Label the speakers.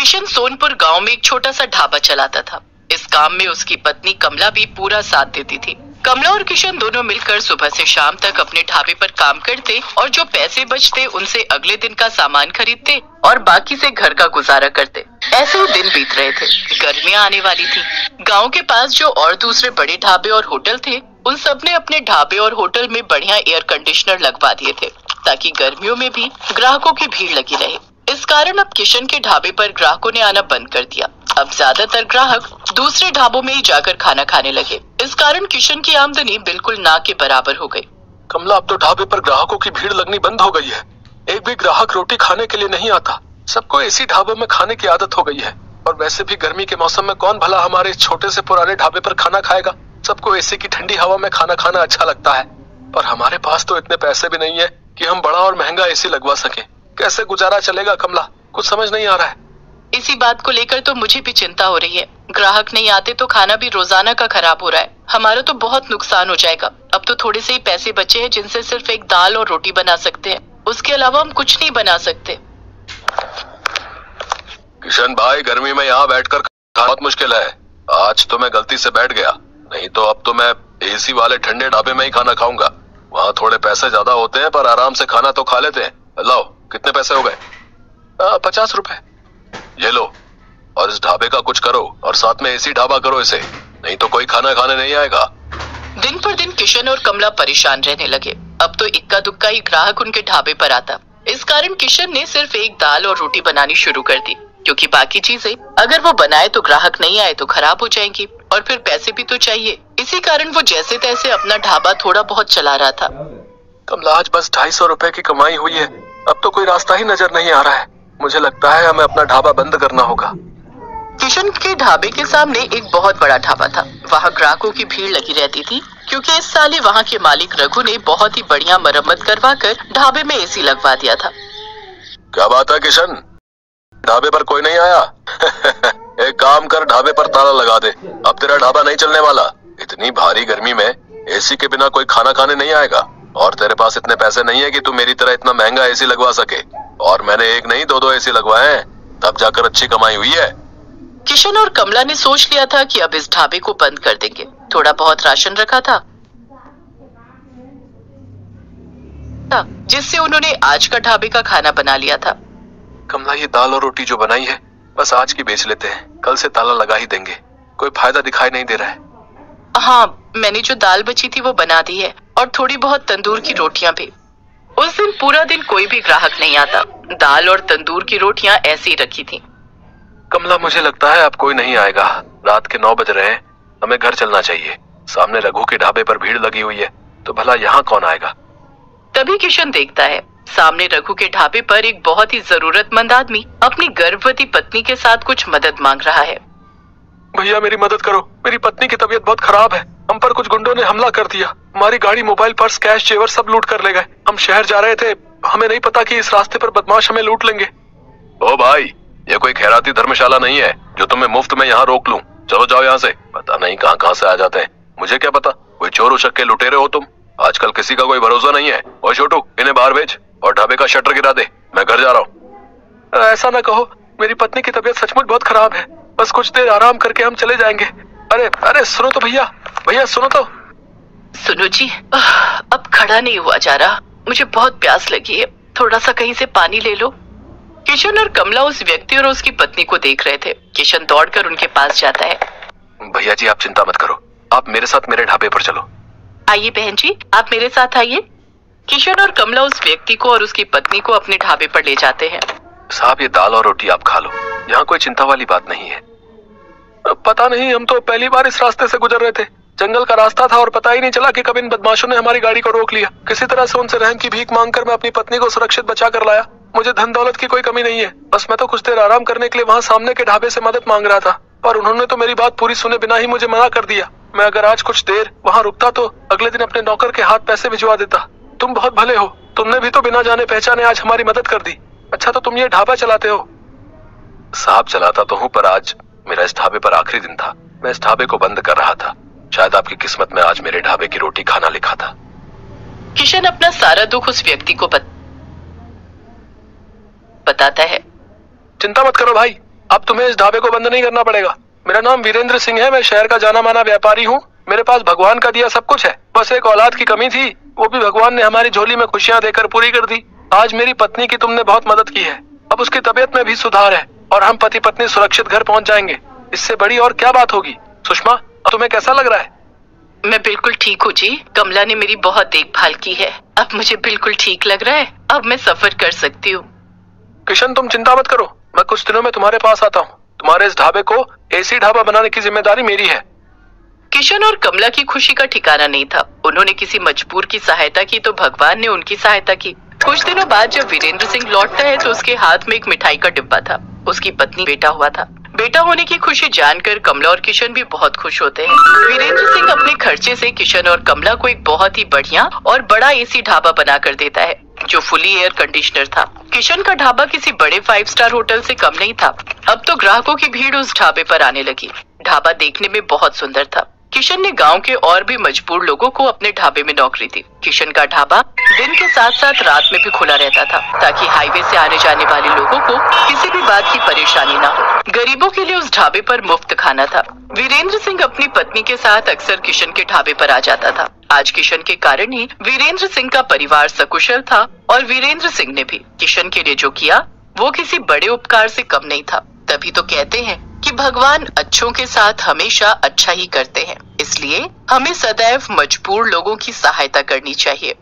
Speaker 1: किशन सोनपुर गांव में एक छोटा सा ढाबा चलाता था। इस काम में उसकी पत्नी कमला भी पूरा साथ देती थी। कमला और किशन दोनों मिलकर सुबह से शाम तक अपने ढाबे पर काम करते और जो पैसे बचते उनसे अगले दिन का सामान खरीदते और बाकी से घर का गुजारा करते। ऐसे ही दिन बीत रहे थे। गर्मियां आने वाली थी। गांव के पास जो और दूसरे बड़े ढाबे और होटल थे, उन सब ने अपने ढाबे और होटल में बढ़िया एयर कंडीशनर लगवा दिए थे ताकि गर्मियों में भी ग्राहकों की भीड़ लगी रहे। इस कारण अब किशन के ढाबे पर ग्राहकों ने आना बंद कर दिया। अब ज्यादातर ग्राहक दूसरे ढाबों में ही जाकर खाना खाने लगे। इस कारण किशन की आमदनी बिल्कुल ना के बराबर हो गई।
Speaker 2: कमला, अब तो ढाबे पर ग्राहकों की भीड़ लगनी बंद हो गई है। एक भी ग्राहक रोटी खाने के लिए नहीं आता। सबको ऐसी ढाबों में खाने की आदत हो गई है। और वैसे भी गर्मी के मौसम में कौन भला हमारे इस छोटे से पुराने ढाबे पर खाना खाएगा। सबको एसी की ठंडी हवा में खाना खाना अच्छा लगता है, पर हमारे पास तो इतने पैसे भी नहीं है कि हम बड़ा और महंगा एसी लगवा सके। कैसे गुजारा चलेगा कमला, कुछ समझ नहीं आ रहा है।
Speaker 1: इसी बात को लेकर तो मुझे भी चिंता हो रही है। ग्राहक नहीं आते तो खाना भी रोजाना का खराब हो रहा है। हमारा तो बहुत नुकसान हो जाएगा। अब तो थोड़े से ही पैसे बचे हैं जिनसे सिर्फ एक दाल और रोटी बना सकते हैं। उसके अलावा हम कुछ नहीं बना सकते।
Speaker 2: किशन भाई, गर्मी में यहाँ बैठकर खाना बहुत मुश्किल है। आज तो मैं गलती से बैठ गया, नहीं तो अब तो मैं एसी वाले ठंडे ढाबे में ही खाना खाऊंगा। वहाँ थोड़े पैसे ज्यादा होते हैं पर आराम से खाना तो खा लेते हैं। लाओ, कितने पैसे हो गए?
Speaker 3: 50 रुपए।
Speaker 2: ये लो, और इस ढाबे का कुछ करो और साथ में एसी ढाबा करो इसे, नहीं तो कोई खाना खाने नहीं आएगा।
Speaker 1: दिन पर दिन किशन और कमला परेशान रहने लगे। अब तो इक्का दुक्का ही ग्राहक उनके ढाबे पर आता। इस कारण किशन ने सिर्फ एक दाल और रोटी बनानी शुरू कर दी, क्योंकि बाकी चीजें अगर वो बनाए तो ग्राहक नहीं आए तो खराब हो जाएंगी और फिर पैसे भी तो चाहिए। इसी कारण वो जैसे तैसे अपना ढाबा थोड़ा बहुत चला रहा था।
Speaker 3: कमला, आज बस 250 रुपए की कमाई हुई है। अब तो कोई रास्ता ही नजर नहीं आ रहा है। मुझे लगता है हमें अपना ढाबा बंद करना होगा।
Speaker 1: किशन के ढाबे के सामने एक बहुत बड़ा ढाबा था। वहाँ ग्राहकों की भीड़ लगी रहती थी, क्योंकि इस साल ही वहाँ के मालिक रघु ने बहुत ही बढ़िया मरम्मत करवा कर ढाबे में एसी लगवा दिया था।
Speaker 2: क्या बात है किशन, ढाबे पर कोई नहीं आया? एक काम कर, ढाबे पर ताला लगा दे। अब तेरा ढाबा नहीं चलने वाला। इतनी भारी गर्मी में एसी के बिना कोई खाना खाने नहीं आएगा, और तेरे पास इतने पैसे नहीं है कि तू मेरी तरह इतना महंगा एसी लगवा सके। और मैंने एक नहीं दो एसी लगवाए हैं, तब जाकर अच्छी कमाई हुई है।
Speaker 1: किशन और कमला ने सोच लिया था कि अब इस ढाबे को बंद कर देंगे। थोड़ा बहुत राशन रखा था जिससे उन्होंने आज का ढाबे का खाना बना लिया था।
Speaker 3: कमला, ये दाल और रोटी जो बनाई है बस आज की बेच लेते हैं, कल से ताला लगा ही देंगे। कोई फायदा दिखाई नहीं दे रहा है।
Speaker 1: हाँ, मैंने जो दाल बची थी वो बना दी है और थोड़ी बहुत तंदूर की रोटियां भी। उस दिन पूरा दिन कोई भी ग्राहक नहीं आता। दाल और तंदूर की रोटियां ऐसी ही रखी थी।
Speaker 3: कमला, मुझे लगता है अब कोई नहीं आएगा। रात के 9 बज रहे हैं, हमें घर चलना चाहिए। सामने रघु के ढाबे पर भीड़ लगी हुई है, तो भला यहाँ कौन आएगा?
Speaker 1: तभी किशन देखता है सामने रघु के ढाबे पर एक बहुत ही जरूरतमंद आदमी अपनी गर्भवती पत्नी के साथ कुछ मदद मांग रहा है।
Speaker 3: भैया, मेरी मदद करो। मेरी पत्नी की तबीयत बहुत खराब है। हम पर कुछ गुंडों ने हमला कर दिया। हमारी गाड़ी, मोबाइल, पर्स, कैश, जेवर सब लूट कर ले गए। हम शहर जा रहे थे, हमें नहीं पता कि इस रास्ते पर बदमाश हमें लूट लेंगे।
Speaker 2: ओ भाई, ये कोई खैराती धर्मशाला नहीं है जो तुम्हें मुफ्त में यहाँ रोक लूं। चलो जाओ यहाँ से। पता नहीं कहाँ कहाँ से आ जाते हैं, मुझे क्या पता। कोई चोर उचक्के लुटेरे हो तुम। आजकल किसी का कोई भरोसा नहीं है। और छोटू, इन्हें बाहर भेज और ढाबे का शटर गिरा दे। मैं घर जा रहा हूँ।
Speaker 3: ऐसा ना कहो, मेरी पत्नी की तबीयत सचमुच बहुत खराब है। बस कुछ देर आराम करके हम चले जाएंगे। अरे अरे, सुनो तो भैया, भैया सुनो तो।
Speaker 1: सुनो जी, अब खड़ा नहीं हुआ जा रहा। मुझे बहुत प्यास लगी है, थोड़ा सा कहीं से पानी ले लो। किशन और कमला उस व्यक्ति और उसकी पत्नी को देख रहे थे। किशन दौड़कर उनके पास जाता है।
Speaker 3: भैया जी, आप चिंता मत करो, आप मेरे साथ मेरे ढाबे पर चलो।
Speaker 1: आइए बहन जी, आप मेरे साथ आइए। किशन और कमला उस व्यक्ति को और उसकी पत्नी को अपने ढाबे पर ले जाते हैं।
Speaker 3: साहब, ये दाल और रोटी आप खा लो, यहाँ कोई चिंता वाली बात नहीं है। पता नहीं, हम तो पहली बार इस रास्ते से गुजर रहे थे। जंगल का रास्ता था और पता ही नहीं चला कि कब इन बदमाशों ने हमारी गाड़ी को रोक लिया। किसी तरह से उनसे रहम की भीख मांगकर मैं अपनी पत्नी को सुरक्षित बचा कर लाया। मुझे धन दौलत की कोई कमी नहीं है, बस मैं तो कुछ देर आराम करने के लिए वहाँ सामने के ढाबे से मदद मांग रहा था, पर उन्होंने तो मेरी बात पूरी सुने बिना ही मुझे मना कर दिया। मैं अगर आज कुछ देर वहाँ रुकता तो अगले दिन अपने नौकर के हाथ पैसे भिजवा देता। तुम बहुत भले हो, तुमने भी तो बिना जाने पहचाने आज हमारी मदद कर दी। अच्छा, तो तुम ये ढाबा चलाते हो? साहब, चलाता तो हूँ, पर आज मेरा इस ढाबे पर आखिरी दिन था। मैं इस ढाबे को बंद कर रहा था। शायद आपकी किस्मत में आज मेरे ढाबे की रोटी खाना लिखा था।
Speaker 1: किशन अपना सारा दुख उस व्यक्ति को बताता है।
Speaker 3: चिंता मत करो भाई, आप अब तुम्हें इस ढाबे को बंद नहीं करना पड़ेगा। मेरा नाम वीरेंद्र सिंह है, मैं शहर का जाना माना व्यापारी हूँ। मेरे पास भगवान का दिया सब कुछ है, बस एक औलाद की कमी थी, वो भी भगवान ने हमारी झोली में खुशियाँ देकर पूरी कर दी। आज मेरी पत्नी की तुमने बहुत मदद की है, अब उसकी तबीयत में भी सुधार है और हम पति पत्नी सुरक्षित घर पहुँच जाएंगे। इससे बड़ी और क्या बात होगी। सुषमा, तुम्हें कैसा लग रहा है?
Speaker 1: मैं बिल्कुल ठीक हूँ जी, कमला ने मेरी बहुत देखभाल की है, अब मुझे बिल्कुल ठीक लग रहा है, अब मैं सफर कर सकती हूँ।
Speaker 3: किशन, तुम चिंता मत करो, मैं कुछ दिनों में तुम्हारे पास आता हूँ। तुम्हारे इस ढाबे को एसी ढाबा बनाने की जिम्मेदारी मेरी है।
Speaker 1: किशन और कमला की खुशी का ठिकाना नहीं था। उन्होंने किसी मजबूर की सहायता की तो भगवान ने उनकी सहायता की। कुछ दिनों बाद जब वीरेंद्र सिंह लौटता है तो उसके हाथ में एक मिठाई का डिब्बा था। उसकी पत्नी बेटा हुआ था। बेटा होने की खुशी जानकर कमला और किशन भी बहुत खुश होते हैं। वीरेंद्र सिंह अपने खर्चे से किशन और कमला को एक बहुत ही बढ़िया और बड़ा एसी ढाबा बना कर देता है, जो फुली एयर कंडीशनर था। किशन का ढाबा किसी बड़े 5 स्टार होटल से कम नहीं था। अब तो ग्राहकों की भीड़ उस ढाबे पर आने लगी। ढाबा देखने में बहुत सुंदर था। किशन ने गांव के और भी मजबूर लोगों को अपने ढाबे में नौकरी दी। किशन का ढाबा दिन के साथ साथ रात में भी खुला रहता था, ताकि हाईवे से आने जाने वाले लोगों को किसी भी बात की परेशानी ना हो। गरीबों के लिए उस ढाबे पर मुफ्त खाना था। वीरेंद्र सिंह अपनी पत्नी के साथ अक्सर किशन के ढाबे पर आ जाता था। आज किशन के कारण ही वीरेंद्र सिंह का परिवार सकुशल था और वीरेंद्र सिंह ने भी किशन के लिए जो किया वो किसी बड़े उपकार से कम नहीं था। तभी तो कहते हैं कि भगवान अच्छों के साथ हमेशा अच्छा ही करते हैं, इसलिए हमें सदैव मजबूर लोगों की सहायता करनी चाहिए।